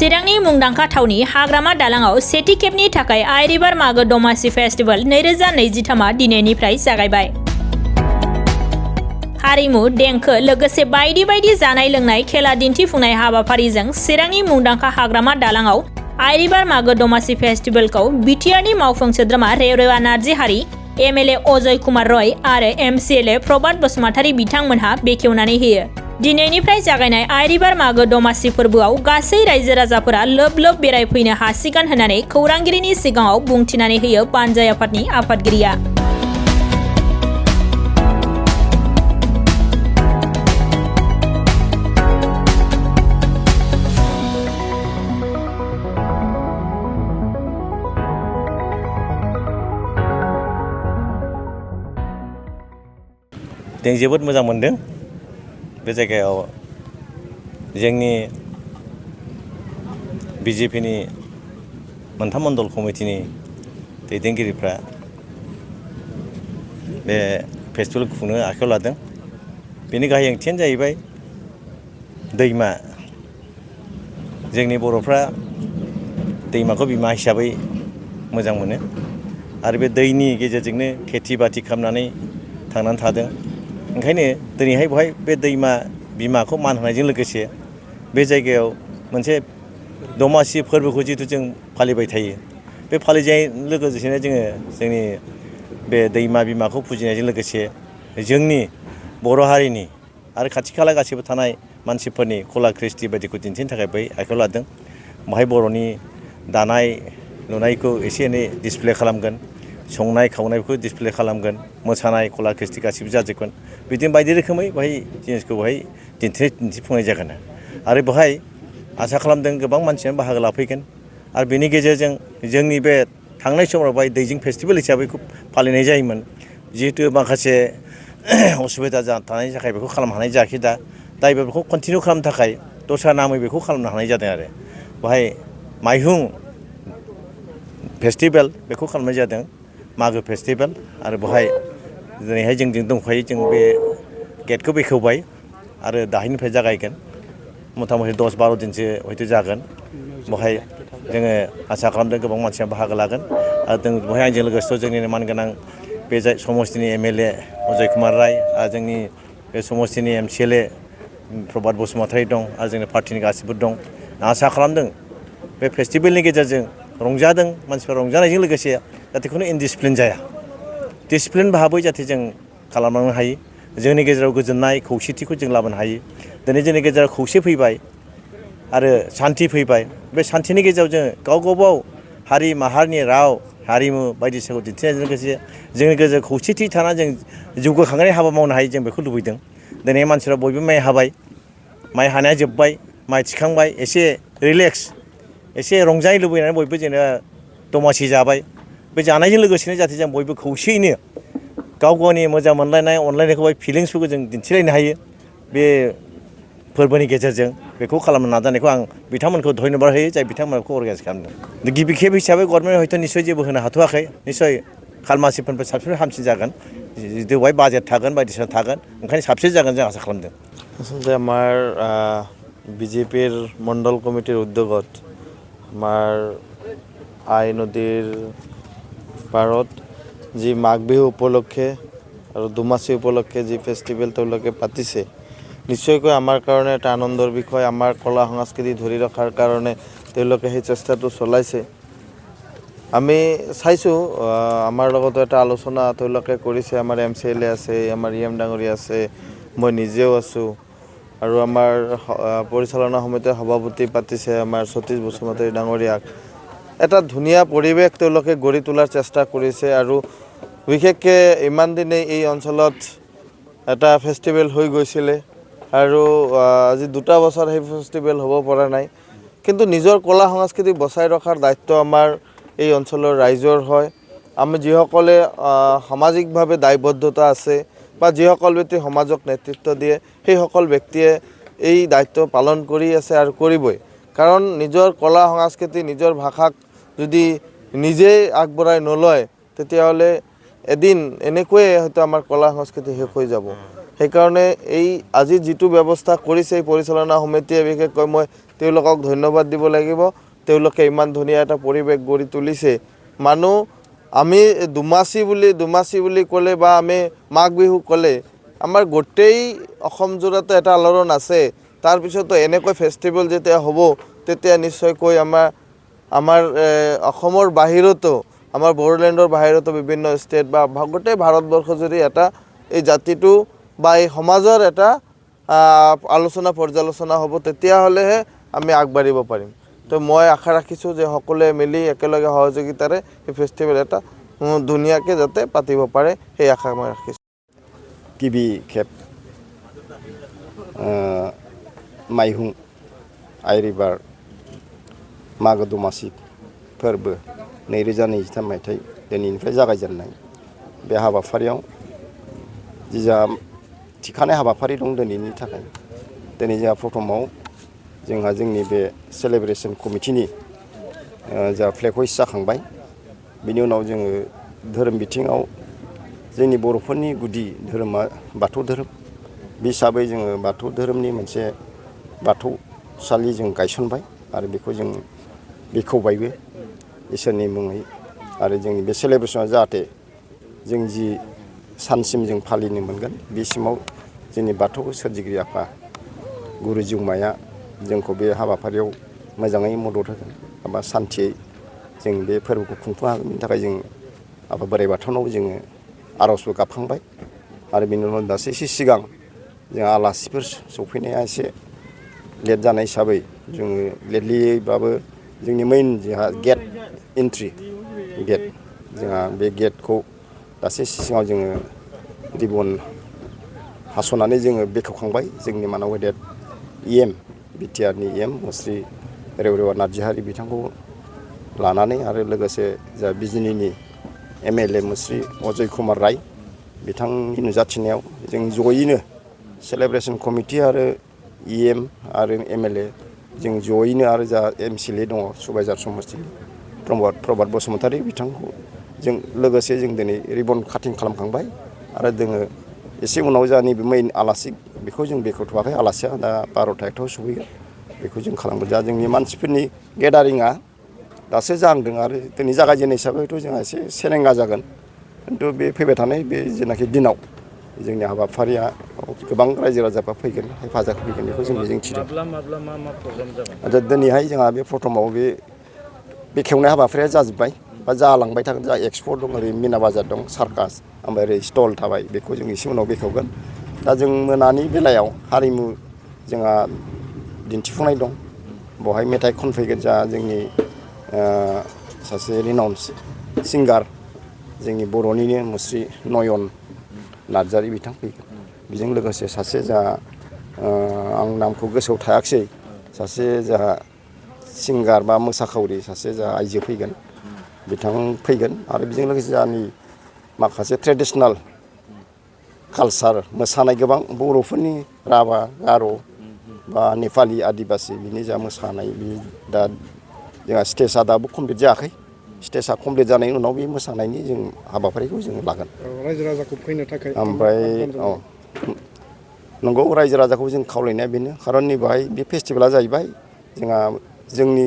चिरांनि मुंदांखा थावनि हाग्रामा दालांआव सेथि खेबनि थाखाय आइ रिभार मागो दमासि फेस्टिवल 2023 दिनैनिफ्राय जागायबाय। हारिमु, देंखो लोगोसे बायदि बायदि जानाय लोंनाय खेला दिन्थिफुंनाय हाबाफारिजों चिरांनि मुंदांखा हाग्रामा दालांआव आइ रिभार मागो दमासि फेस्टिवलखौ बिटिआरनि मावफुं सोद्रोमा रेवरेवा नार्जिहारि, एमएलए अजय कुमार रय आरो एमसिएलए प्रभात बसुमतारी बिथांमोनहा बेखेवनानै होयो। दिनैनिफ्राय जागायनाय आइ रिभार मागो दमासि फोरबोआव गासै रायजो राजाफोरा लोब लोब बेरायफैनो हासिगोन होननानै खौरांगिरिनि सिगाङाव बुंथिनानै होयो बानजाय आफादनि आफादगिरिया। जों जोबोद मोजां मोनदों बे जायगायाव जोंनि बिजेपिनि मोनथाम मण्डल कमिटिनि दैदेनगिरिफ्रा बे फेस्टिवल खुंनो आखायाव लादों। बेनि गाहाय ओंथियानो जाहैबाय दैमा। जोंनि बर'फ्रा दैमाखौ बिमा हिसाबै मोजां मोनो आरो बे दैनि गेजेरजोंनो खेथि बाथि खालामनानै थांनानै थादों। ओंखायनो दिनैहाय बेवहाय बे दैमा बिमाखौ मान होनायजों लोगोसे बे जायगायाव मोनसे दमासि फोरबोखौ जिहेतु जों फालिबाय थायो, बे फालिनाय लोगोसेनो जोङो जोंनि बे दैमा बिमाखौ फुजिनायजों लोगोसे जोंनि बर' हारिनि आरो खाथि खाला गासिबो थानाय मानसिफोरनि कला कृष्टि बायदिखौ दिन्थिनो थाखाय बै आखायाव लादों। बेहाय बर'नि दानाय लुनायखौ एसे एनै डिसप्ले खालामगोन, संनाय खावनायखौ डिसप्ले खालामगोन, मोसानाय कला कृष्टि गासिबो जाजोबगोन। बिदिनो बायदि रोखोमै बेहाय जिनिसखौ बेहाय दिन्थिफुंनाय जागोन आरो बेहाय आसा खालामदों गोबां मानसियानो बाहागो लाफैगोन आरो बेनि गेजेरजों जोंनि बे थांनाय समाव बेहाय दैजिं फेस्टिभेल हिसाबै फालिनाय जायोमोन। जिहेतु माखासे असुबिदा थानायनि थाखाय बेखौ खालामनो हानाय जायाखै दा बेफोरखौ कन्टिनिउ खालामनो थाखाय दस्रा नामै बेखौ खालामनो हानाय जादों आरो बेहाय माइहुं फेस्टिभेल बेखौ खालामनाय जादों, मागो फेस्टिभेल। आरो बेहाय दिनैहाय जोंजों दंफायो, जों बे गेटखौ बेखेवबाय आरो दाहायनिफ्राय जागायगोन। मथा मथि 10-12 दिनसो हयथ' जागोन। बेहाय जोङो आसा खालामदों गोबां मानसिया बाहागो लागोन आरो जों बेहाय आंजों लोगोसे जोंनि मानगोनां बे समस्तिनि एमएलए अजय कुमार राय आरो जोंनि बे समस्तिनि एमसिएलए प्रभात बसुमतारी दं आरो जोंनि पार्टिनि गासिबो दं। आसा खालामदों बे फेस्टिभेलनि गेजेरजों रंजादों मानसिफ्रा, रंजानायजों लोगोसे जाहाथे खुनु इनडिसिप्लिन जाया, डिसिप्लिन भाबै जाहाथे जों खालामलांनो हायो। जोंनि गेजेराव गोजोननाय खौसेथिखौ जों लाबोनो हायो। दिनै जोंनि गेजेराव खौसे फैबाय आरो सान्थि फैबाय। बे सान्थिनि गेजेराव जोङो गावबागाव हारि माहारिनि राव हारिमु बायदिसिनाखौ दिन्थिनायजों लोगोसे जोंनि गेजेराव खौसेथि थानानै जों जौगाखांनाय हाबा मावनो हायो, जों बेखौ लुबैदों। दिनै मानसिफ्रा बयबो माइ हाबाय, माइ हानाया जोब्बाय, माइ थिखांबाय, एसे रिलेक्स एसे रंजानाय लुबैनानै बयबो जेनेबा दमासि जाबाय। बे जानायजों लोगोसेनो जाहाथे जों बयबो खौसेयैनो गाव गावनि मोजां मोनलायनाय अनलायनायखौ फिलिंसफोरखौ जों दिन्थिलायनो हायो। बे फोरबोनि गेजेरजों बेखौ खालामनो नाजानायखौ आं बिथांमोनखौ धन्यबाद होयो, जाय बिथांमोनखौ अर्गानाइज खालामदों। गिबि खेब हिसाबै गभर्नमेन्ट हयथ' निस्सय जेबो होनो हाथ'वाखै, निस्सय खालमासिफोरनिफ्राय साबसिन हामसिन जागोन। जितु बेवहाय बाजेट थागोन बायदिसिना थागोन, ओंखायनो साबसिन जागोन जों आसा खालामदों। আচলতে আমাৰ বিজেপিৰ মণ্ডল কমিটিৰ উদ্যোগত আমাৰ আই নদীৰ পাৰত যি মাঘ বিহু উপলক্ষে আৰু দুমাচি উপলক্ষে যি ফেষ্টিভেল তেওঁলোকে পাতিছে, নিশ্চয়কৈ আমাৰ কাৰণে এটা আনন্দৰ বিষয়। আমাৰ কলা সংস্কৃতি ধৰি ৰখাৰ কাৰণে তেওঁলোকে সেই চেষ্টাটো চলাইছে। আমি চাইছোঁ আমাৰ লগতো এটা আলোচনা তেওঁলোকে কৰিছে। আমাৰ এমচিএলএ আছে, আমাৰ ইএম ডাঙৰীয়া আছে, মই নিজেও আছোঁ আৰু আমাৰ পৰিচালনা সমিতিৰ সভাপতি পাতিছে আমাৰ সতীশ বসুমতাৰী ডাঙৰীয়াক। এটা ধুনীয়া পৰিৱেশ তেওঁলোকে গঢ়ি তোলাৰ চেষ্টা কৰিছে আৰু বিশেষকৈ ইমান দিনে এই অঞ্চলত এটা ফেষ্টিভেল হৈ গৈছিলে আৰু আজি 2টা বছৰ সেই ফেষ্টিভেল হ'ব পৰা নাই। কিন্তু নিজৰ কলা সংস্কৃতি বচাই ৰখাৰ দায়িত্ব আমাৰ এই অঞ্চলৰ ৰাইজৰ হয়। আমি যিসকলে সামাজিকভাৱে দায়বদ্ধতা আছে বা যিসকল ব্যক্তি সমাজক নেতৃত্ব দিয়ে, সেইসকল ব্যক্তিয়ে এই দায়িত্ব পালন কৰি আছে আৰু কৰিবই। কাৰণ নিজৰ কলা সংস্কৃতি নিজৰ ভাষাক যদি নিজেই আগবঢ়াই নলয়, তেতিয়াহ'লে এদিন এনেকৈয়ে হয়তো আমাৰ কলা সংস্কৃতি শেষ হৈ যাব। সেইকাৰণে এই আজি যিটো ব্যৱস্থা কৰিছে এই পৰিচালনা সমিতিয়ে বিশেষকৈ মই তেওঁলোকক ধন্যবাদ দিব লাগিব। তেওঁলোকে ইমান ধুনীয়া এটা পৰিৱেশ গঢ়ি তুলিছে। মানুহ আমি দুমাচি বুলি ক'লে বা আমি মাঘ বিহু ক'লে আমাৰ গোটেই অসম জোৰাতে এটা আলোড়ন আছে। তাৰপিছতো এনেকৈ ফেষ্টিভেল যেতিয়া হ'ব তেতিয়া নিশ্চয়কৈ আমাৰ অসমৰ বাহিৰতো আমাৰ বড়োলেণ্ডৰ বাহিৰতো বিভিন্ন ষ্টেট বা গোটেই ভাৰতবৰ্ষ যদি এটা এই জাতিটো বা এই সমাজৰ এটা আলোচনা পৰ্যালোচনা হ'ব তেতিয়াহ'লেহে আমি আগবাঢ়িব পাৰিম। তো মই আশা ৰাখিছোঁ যে সকলোৱে মিলি একেলগে সহযোগিতাৰে এই ফেষ্টিভেল এটা ধুনীয়াকৈ যাতে পাতিব পাৰে সেই আশা মই ৰাখিছোঁ। गिबि खेब माइहुं आइरिबार मागो दमासि फोरबो 2023 मायथाइ दिनैनिफ्राय जागायजेननाय बे हाबाफारियाव जिजा थिखानाय हाबाफारि दं दिनैनि थाखाय। दिनै जोंहा प्रथमाव जोंहा जोंनि बे सेलेब्रेसन कमिटिनि जा फ्लेग हइस्ट जाखांबाय। बिनि उनाव जोङो धोरोम बिथिङाव जोंनि बर'फोरनि गुदि धोरोमा बाथौ धोरोम। बे हिसाबै जोङो बाथौ धोरोमनि मोनसे बाथौसालि जों गायसनबाय आरो बेखौ जों बेखेवबायबो इसोरनि मुङै। आरो जोंनि बे सेलेब्रेसना जाहाथे जों जि सानसिम जों फालिनो मोनगोन बेसिमाव जोंनि बाथौ सोरजिगिरि आफा गुरु जिउमाया जोंखौ बे हाबाफारियाव मोजाङै मदद होगोन एबा सान्थियै जों बे फोरबोखौ खुंफुंनो हागोन। बेनि थाखाय जों आफा बोराइ बाथौनाव जोङो आर'जबो गाबखांबाय। आरो बेनि उनाव दासो एसे सिगां जोंहा आलासिफोर सफैनाया एसे लेट जानाय हिसाबै जोङो लेटलियैबाबो जोंनि मेइन जोंहा गेट एन्ट्रि गेट जोंहा बे गेटखौ दासो सिगाङाव जोङो रिबन हास'नानै जोङो बेखेवखांबाय। जोंनि मानाव गेदेर EM बिटिआरनि EM मुस्रि रेवरेवा नार्जिहारि बिथांखौ लानानै आरो लोगोसे जा बिजिनिनि MLA मुस्रि अजय कुमार राय बिथांनि नुजाथिनायाव जों जयैनो सेलेब्रेसन कमिटि आरो EM आरो MLA जों जयैनो आरो जा MCLA दङ सुबाइजार समस्तिनि प्रभात बसुमतारी बिथांखौ जों लोगोसे जों दिनै रिबन काटिं खालामखांबाय। आरो जोङो एसे उनाव जा नैबे मेइन आलासि बेखौ जों बेखेवथ'वाखै। आलासिया दा 12ता 1टायाव सफैगोन बेखौ जों खालामगोन। दा जोंनि मानसिफोरनि गेदारिङा दासो जाहांदों आरो दिनै जागायजेननाय हिसाबैथ' जोंहा एसे सेरेंगा जागोन। खिन्थु बे फैबाय थानाय बे जेनाखि दिनाव जोंनि हाबाफारिया गोबां रायजो राजाफ्रा फैगोन हेफाजाब होफैगोन बेखौ जों मिजिंथिदों। माब्ला मा प्रग्राम जागोन? दिनैहाय जोंहा बे प्रथमाव बे बेखेवनाय हाबाफारिया जाजोब्बाय बा जालांबाय थागोन। जा एक्सप' दं ओरै मिना बाजार दं सार्कास ओमफ्राय ओरै स्टल थाबाय बेखौ जों एसे उनाव बेखेवगोन। दा जों मोनानि बेलायाव हारिमु जोंहा दिन्थिफुंनाय दं। बेवहाय मेथाइ खनफैगोन जा जोंनि सासे रिनाउन्स सिंगार जोंनि बर'निनो मुस्रि नयन नार्जारि बिथां फैगोन। बेजों लोगोसे सासे जा आं नामखौ गोसोआव थायाखिसै सासे जा सिंगार बा मोसाखावरि सासे जा आइजो फैगोन बिथां फैगोन। आरो बेजों लोगोसे जोंनि माखासे ट्रेडिसनेल कालसार मोसानाय गोबां बर'फोरनि राभा गार' बा नेपालि आदिबासि बिनि जा मोसानाय बे दा जोंहा स्टेजआ दाबो कमप्लिट जायाखै। स्टेजआ कमप्लिट जानायनि उनाव बे मोसानायनि जों हाबाफारिखौ जों लागोन। रायजो राजाखौ फैनो थाखाय ओमफ्राय नंगौ रायजो राजाखौ जों खावलायनाया बेनो खारन नैबेहाय बे फेस्टिभेला जाहैबाय जोंहा जोंनि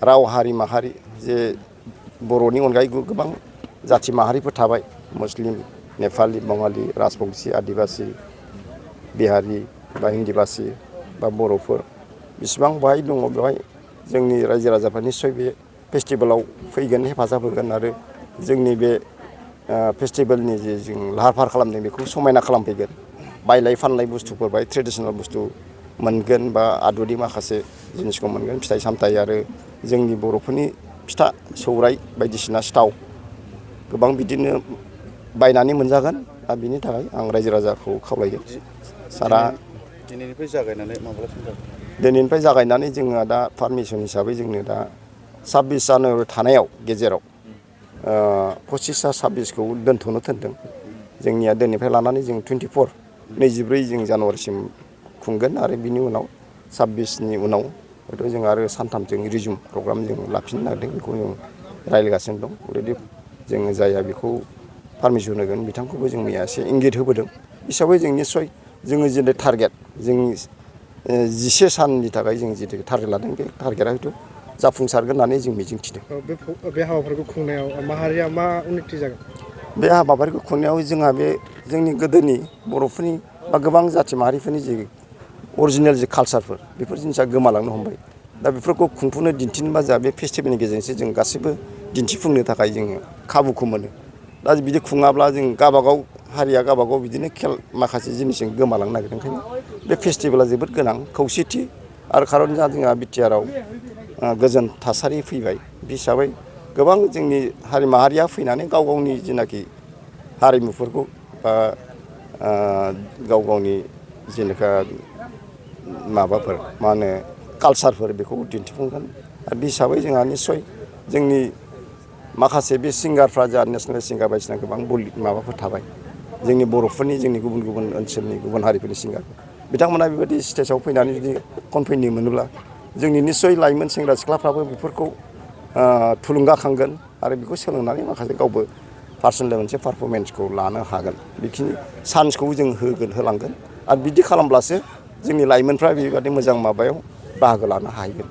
राव हारि माहारि जे बर'नि अनगायै गोबां जाथि माहारिफोर थाबाय मुस्लिम नेपालि बाङालि राजबंसि आदिबासि बिहारि बा हिन्दीबासि बा बर'फोर बिसिबां बाहाय दङ बेवहाय जोंनि रायजो राजाफ्रा निस्सय बे फेस्टिभेलाव फैगोन हेफाजाब होगोन। आरो जोंनि बे फेस्टिभेलनि जे जों लाहार फाहार खालामदों बेखौ समायना खालामफैगोन। बायलाय फानलाय बुस्थुफोर बाय ट्रेडिसनेल बुस्थु मोनगोन बा आदुनि माखासे जिनिसखौ मोनगोन फिथाइ सामथाइ आरो जोंनि बर'फोरनि फिथा सौराइ बायदिसिना सिथाव गोबां बिदिनो बायनानै मोनजागोन। दा बिनि थाखाय आं रायजो राजाखौ खावलायगोन। सारा दिनैनिफ्राय जागायनानै माब्लासिम जागोन? दिनैनिफ्राय जागायनानै जोङो दा पारमिसन हिसाबै जोंनो दा 26 जानुवारि थानायाव गेजेराव 25 26खौ दोनथ'नो थिनदों। जोंनिया दिनैनिफ्राय लानानै जों 24 जों जानुवारिसिम खुंगोन। आरो बिनि उनाव 26नि उनाव हयथ' जों आरो सानथामजों रिजुम प्रग्राम जों लाफिननो नागिरदों। बेखौ जों रायज्लायगासिनो दं। अलरेडि जोङो जायहा बेखौ पारमिसन होगोन बिथांखौबो जों मैया एसे इंगित होबोदों। हिसाबै जों निस्सय जोङो जेरै टारगेट जों 11 साननि थाखाय जों जेरै टारगेट लादों बे टारगेटआ हयथ' जाफुंसारगोन होननानै जों मिजिंथिदों। बे हाबाफारिखौ खुंनायाव माहारिया मा उन्नति जागोन? बे हाबाफारिखौ खुंनायाव जोंहा बे जोंनि गोदोनि बर'फोरनि बा गोबां जाथि माहारिफोरनि जे अरिजिनेल जे कालसारफोर बेफोर जिनिसा गोमालांनो हमबाय। दा बेफोरखौ खुंफुंनो दिन्थिनोबा जोंहा बे फेस्टिभेलनि गेजेरजोंसो जों गासैबो दिन्थिफुंनो थाखाय जोङो खाबुखौ मोनो। दा बिदि खुङाब्ला जों गावबागाव हारिया गावबागाव बिदिनो माखासे जिनिसजों गोमालांनो नागिरदों। ओंखायनो बे फेस्टिभेला जोबोद गोनां खौसेथि आरो खारन जोंहा बिटिआरआव गोजोन थासारि फैबाय बे हिसाबै गोबां जोंनि हारि माहारिया फैनानै गाव गावनि जेनाखि हारिमुफोरखौ बा गाव गावनि जेनेखा माबाफोर मा होनो कालसारफोर बेखौ दिन्थिफुंगोन। आरो बे हिसाबै जोंहा निस्सय जोंनि माखासे बे सिंगारफ्रा जा नेसनेल सिंगार बायदिसिना गोबां माबाफोर थाबाय जोंनि बर'फोरनि जोंनि गुबुन गुबुन ओनसोलनि गुबुन हारिफोरनि सिंगार बिथांमोना बेबायदि स्टेजाव फैनानै जुदि खनफैनो मोनोब्ला जोंनि निस्सय लाइमोन सेंग्रा सिख्लाफ्राबो बेफोरखौ थुलुंगाखांगोन आरो बेखौ सोलोंनानै माखासे गावबो पार्सनेल मोनसे पारफरमेन्सखौ लानो हागोन। बेखिनि चान्सखौ जों होलांगोन आरो बिदि खालामब्लासो जोंनि लाइमोनफ्रा बेबादि मोजां माबायाव बाहागो लानो हाहैगोन।